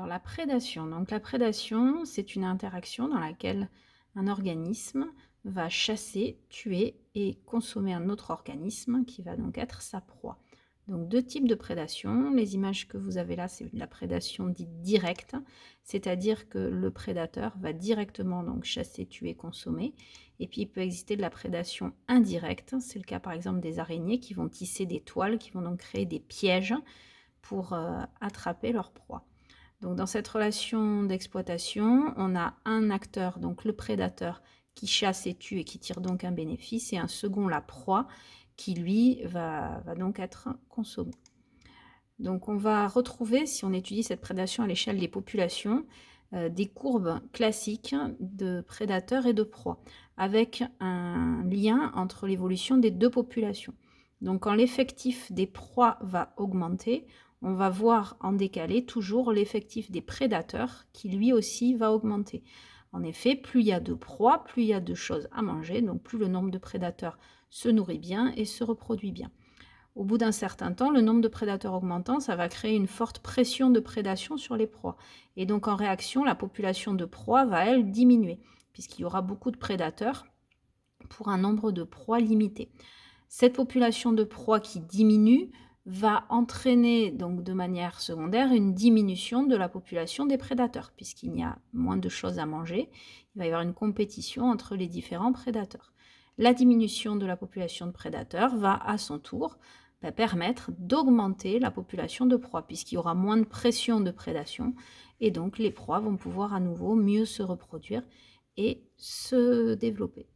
Alors la prédation. Donc la prédation, c'est une interaction dans laquelle un organisme va chasser, tuer et consommer un autre organisme qui va donc être sa proie. Donc deux types de prédation. Les images que vous avez là, c'est de la prédation dite directe, c'est-à-dire que le prédateur va directement donc chasser, tuer, consommer. Et puis il peut exister de la prédation indirecte. C'est le cas par exemple des araignées qui vont tisser des toiles, qui vont donc créer des pièges pour attraper leur proie. Donc dans cette relation d'exploitation, on a un acteur, donc le prédateur, qui chasse et tue et qui tire donc un bénéfice, et un second, la proie, qui lui va donc être consommé. Donc on va retrouver, si on étudie cette prédation à l'échelle des populations, des courbes classiques de prédateurs et de proies, avec un lien entre l'évolution des deux populations. Donc quand l'effectif des proies va augmenter, on va voir en décalé toujours l'effectif des prédateurs qui lui aussi va augmenter. En effet, plus il y a de proies, plus il y a de choses à manger, donc plus le nombre de prédateurs se nourrit bien et se reproduit bien. Au bout d'un certain temps, le nombre de prédateurs augmentant, ça va créer une forte pression de prédation sur les proies. Et donc en réaction, la population de proies va, elle, diminuer, puisqu'il y aura beaucoup de prédateurs pour un nombre de proies limité. Cette population de proies qui diminue va entraîner donc de manière secondaire une diminution de la population des prédateurs, puisqu'il y a moins de choses à manger. Il va y avoir une compétition entre les différents prédateurs. La diminution de la population de prédateurs va à son tour permettre d'augmenter la population de proies, puisqu'il y aura moins de pression de prédation, et donc les proies vont pouvoir à nouveau mieux se reproduire et se développer.